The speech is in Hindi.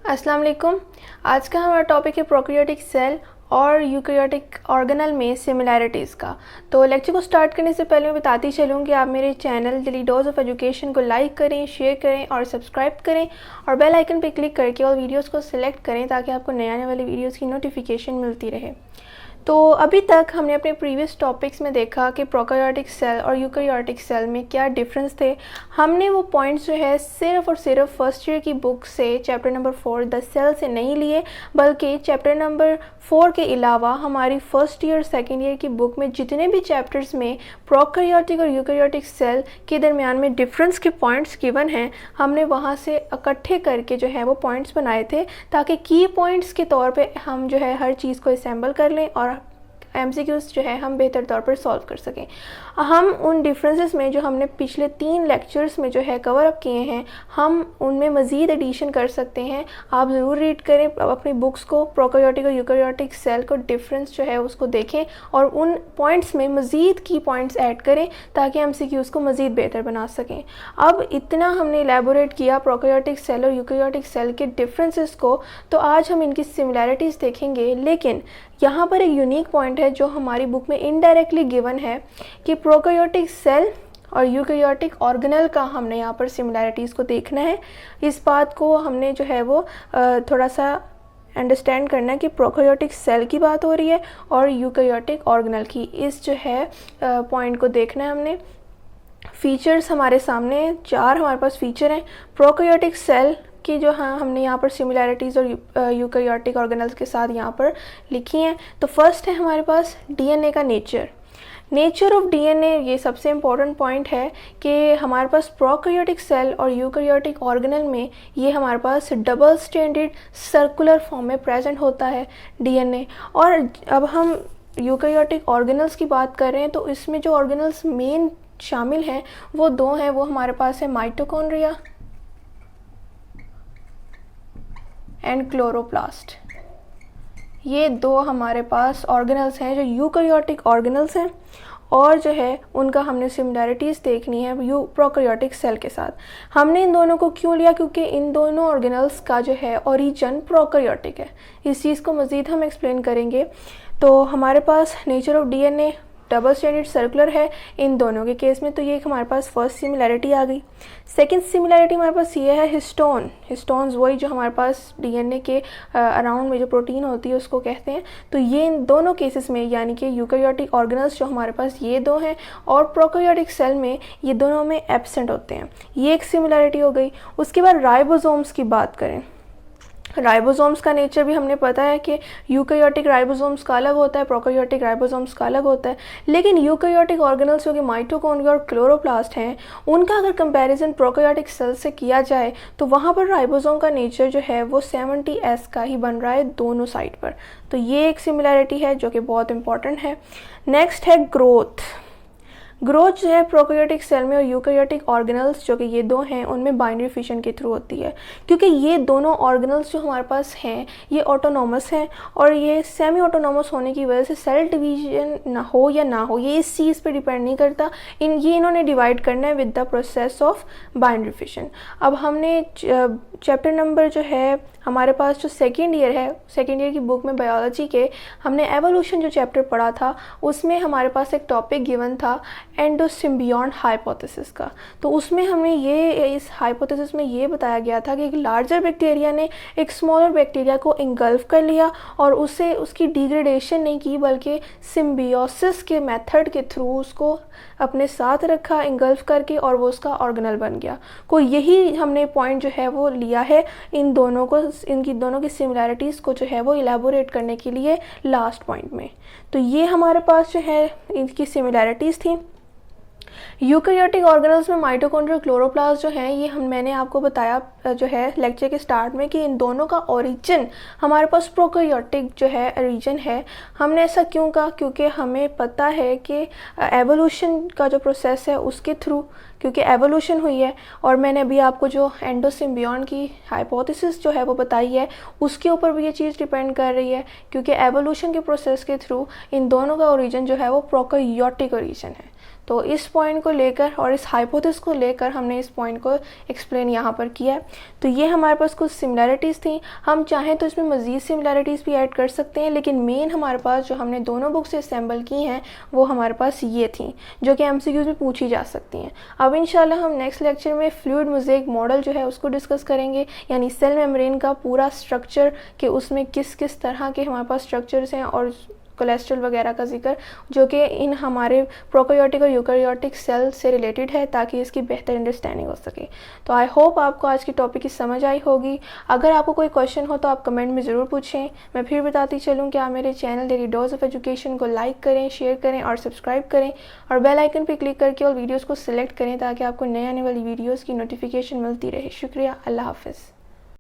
अस्सलाम वालेकुम। आज का हमारा टॉपिक है प्रोकैरियोटिक सेल और यूकैरियोटिक ऑर्गेनल में सिमिलैरिटीज़ का। तो लेक्चर को स्टार्ट करने से पहले मैं बताती चलूँ कि आप मेरे channel daily dose of education को लाइक करें, शेयर करें और सब्सक्राइब करें और बेल आइकन पर क्लिक करके और वीडियोज़ को सिलेक्ट करें ताकि आपको नए आने वाली वीडियोज़ की नोटिफिकेशन मिलती रहे। तो अभी तक हमने अपने प्रीवियस टॉपिक्स में देखा कि प्रोकैरियोटिक सेल और यूकैरियोटिक सेल में क्या डिफरेंस थे। हमने वो पॉइंट्स जो है सिर्फ और सिर्फ फर्स्ट ईयर की बुक से चैप्टर नंबर 4 द सेल से नहीं लिए, बल्कि चैप्टर नंबर 4 के अलावा हमारी फर्स्ट ईयर सेकेंड ईयर की बुक में जितने भी चैप्टर्स में प्रोकैरियोटिक और यूकैरियोटिक सेल के दरमियान में डिफरेंस के पॉइंट्स गिवन हैं, हमने वहाँ से इकट्ठे करके जो है वो पॉइंट्स बनाए थे ताकि की पॉइंट्स के तौर पे हम जो है हर चीज़ को असेंबल कर लें और MCQs जो है हम बेहतर तौर पर सॉल्व कर सकें। हम उन डिफरेंसेस में जो हमने पिछले 3 लेक्चर्स में जो है कवर अप किए हैं, हम उनमें मज़ीद एडिशन कर सकते हैं। आप ज़रूर रीड करें अपनी बुक्स को, प्रोकैरियोटिक और यूकैरियोटिक सेल को डिफरेंस जो है उसको देखें और उन पॉइंट्स में मज़ीद की पॉइंट्स ऐड करें ताकि MCQs को मज़ीद बेहतर बना सकें। अब इतना हमने एलैबोरेट किया प्रोकैरियोटिक सेल और यूकैरियोटिक सेल के डिफरेंसेस को, तो आज हम इनकी सिमिलैरिटीज़ देखेंगे। लेकिन यहाँ पर एक यूनिक पॉइंट है जो हमारी बुक में इनडायरेक्टली गिवन है कि प्रोकैरियोटिक सेल और यूकैरियोटिक ऑर्गेनल का हमने यहाँ पर सिमिलैरिटीज़ को देखना है। इस बात को हमने जो है वो थोड़ा सा अंडरस्टैंड करना है कि प्रोकैरियोटिक सेल की बात हो रही है और यूकैरियोटिक ऑर्गेनल की। इस जो है पॉइंट को देखना है हमने। फीचर्स हमारे सामने 4 हमारे पास फीचर हैं प्रोकैरियोटिक सेल कि जो हमने यहाँ पर सिमिलैरिटीज़ और यूकैरियोटिक ऑर्गेनल्स के साथ यहाँ पर लिखी हैं। तो फर्स्ट है हमारे पास DNA का नेचर ऑफ DNA। ये सबसे इम्पॉर्टेंट पॉइंट है कि हमारे पास प्रोकैरियोटिक सेल और यूकैरियोटिक ऑर्गेनल में ये हमारे पास डबल स्ट्रैंडेड सर्कुलर फॉर्म में प्रेजेंट होता है DNA। और अब हम यूकैरियोटिक ऑर्गेनल्स की बात कर रहे हैं तो इसमें जो ऑर्गेनल्स मेन शामिल हैं वो 2 हैं। वो हमारे पास है माइटोकॉन्ड्रिया एंड क्लोरोप्लास्ट। ये 2 हमारे पास ऑर्गेनल्स हैं जो यूकैरियोटिक ऑर्गेनल्स हैं और जो है उनका हमने सिमिलैरिटीज़ देखनी है प्रोकैरियोटिक सेल के साथ। हमने इन दोनों को क्यों लिया? क्योंकि इन दोनों ऑर्गेनल्स का जो है ओरिजिन प्रोकैरियोटिक है। इस चीज़ को मज़ीद हम एक्सप्लेन करेंगे। तो हमारे पास nature of DNA double stranded circular है इन दोनों के केस में, तो ये हमारे पास फर्स्ट सिमिलैरिटी आ गई। सेकंड सिमिलैरिटी हमारे पास ये है हिस्टोन्स, वही जो हमारे पास DNA के अराउंड में जो प्रोटीन होती है उसको कहते हैं। तो ये इन दोनों केसेस में यानी कि यूकैरियोटिक ऑर्गेनल्स जो हमारे पास ये 2 हैं और प्रोकैरियोटिक सेल में ये दोनों में एब्सेंट होते हैं। ये एक सिमिलैरिटी हो गई। उसके बाद राइबोसोम्स की बात करें। राइबोसोम्स का नेचर भी हमने पता है कि यूकैरियोटिक राइबोसोम्स का अलग होता है, प्रोकैरियोटिक राइबोसोम्स का अलग होता है। लेकिन यूकैरियोटिक ऑर्गेनल्स जो कि माइटोकॉन्ड्रिया और क्लोरोप्लास्ट हैं, उनका अगर कंपैरिजन प्रोकैरियोटिक सेल से किया जाए तो वहाँ पर राइबोसोम का नेचर जो है वो 70S का ही बन रहा है दोनों साइड पर। तो ये एक सिमिलैरिटी है जो कि बहुत इंपॉर्टेंट है। नेक्स्ट है ग्रोथ जो है प्रोकैरियोटिक सेल में और यूकैरियोटिक ऑर्गेनल्स जो कि ये 2 हैं उनमें बाइनरी फिशन के थ्रू होती है। क्योंकि ये दोनों ऑर्गेनल्स जो हमारे पास हैं ये ऑटोनोमस हैं और ये सेमी ऑटोनोमस होने की वजह से सेल डिवीजन ना हो या ना हो ये इस चीज़ पे डिपेंड नहीं करता। इन्होंने डिवाइड करना है with the process of binary fission. अब हमने चैप्टर नंबर जो है हमारे पास जो सेकेंड ईयर की बुक में बायोलॉजी के हमने एवोल्यूशन जो चैप्टर पढ़ा था उसमें हमारे पास एक टॉपिक गिवन था एंडोसिम्बियॉन्ट हाइपोथेसिस का। तो उसमें हमने इस हाइपोथेसिस में ये बताया गया था कि एक लार्जर बैक्टीरिया ने एक स्मॉलर बैक्टीरिया को इंगल्फ कर लिया और उससे उसकी डिग्रेडेशन नहीं की बल्कि सिम्बियोसिस के मेथड के थ्रू उसको अपने साथ रखा इंगल्फ करके और वो उसका ऑर्गेनल बन गया। को यही हमने पॉइंट जो है वो लिया है इनकी दोनों की सिमिलैरिटीज़ को जो है वो इलेबोरेट करने के लिए लास्ट पॉइंट में। तो ये हमारे पास जो है इनकी सिमिलैरिटीज़ थी। यूकैरियोटिक ऑर्गेनल्स में माइटोकॉन्ड्रिया क्लोरोप्लास्ट जो हैं ये मैंने आपको बताया जो है लेक्चर के स्टार्ट में कि इन दोनों का ओरिजिन हमारे पास प्रोकैरियोटिक जो है रीजन है। हमने ऐसा क्यों कहा? क्योंकि हमें पता है कि एवोल्यूशन का जो प्रोसेस है उसके थ्रू क्योंकि एवोल्यूशन हुई है और मैंने अभी आपको जो एंडोसिम्बियॉन्ट की हाइपोथेसिस जो है वो बताई है उसके ऊपर भी ये चीज़ डिपेंड कर रही है क्योंकि एवोल्यूशन के प्रोसेस के थ्रू इन दोनों का ओरिजिन जो है वो प्रोकैरियोटिक ओरिजिन है। तो इस पॉइंट को लेकर और इस हाइपोथेसिस को लेकर हमने इस पॉइंट को एक्सप्लेन यहाँ पर किया है। तो ये हमारे पास कुछ सिमिलैरिटीज़ थी, हम चाहें तो इसमें मज़ीद सिमिलैरिटीज़ भी ऐड कर सकते हैं, लेकिन मेन हमारे पास जो हमने दोनों बुक से असेंबल की हैं वो हमारे पास ये थी जो कि MCQs में पूछी जा सकती हैं। अब इंशाल्लाह हम नेक्स्ट लेक्चर में फ्लूइड मोज़ेक मॉडल जो है उसको डिस्कस करेंगे, यानी सेल मेम्ब्रेन का पूरा स्ट्रक्चर कि उसमें किस किस तरह के हमारे पास स्ट्रक्चर्स हैं और कोलेस्ट्रॉल वगैरह का जिक्र जो कि इन हमारे प्रोकैरियोटिक और यूकैरियोटिक सेल से रिलेटेड है, ताकि इसकी बेहतर अंडरस्टैंडिंग हो सके। तो आई होप आपको आज की टॉपिक की समझ आई होगी। अगर आपको कोई क्वेश्चन हो तो आप कमेंट में ज़रूर पूछें। मैं फिर बताती चलूँ कि आप मेरे channel daily dose of education को लाइक करें, शेयर करें और सब्सक्राइब करें, और बेल आइकन पर क्लिक करके और वीडियोज़ को सिलेक्ट करें ताकि आपको नए आने वाली वीडियोज़ की नोटिफिकेशन मिलती रहे। शुक्रिया। अल्लाह हाफ़िज़।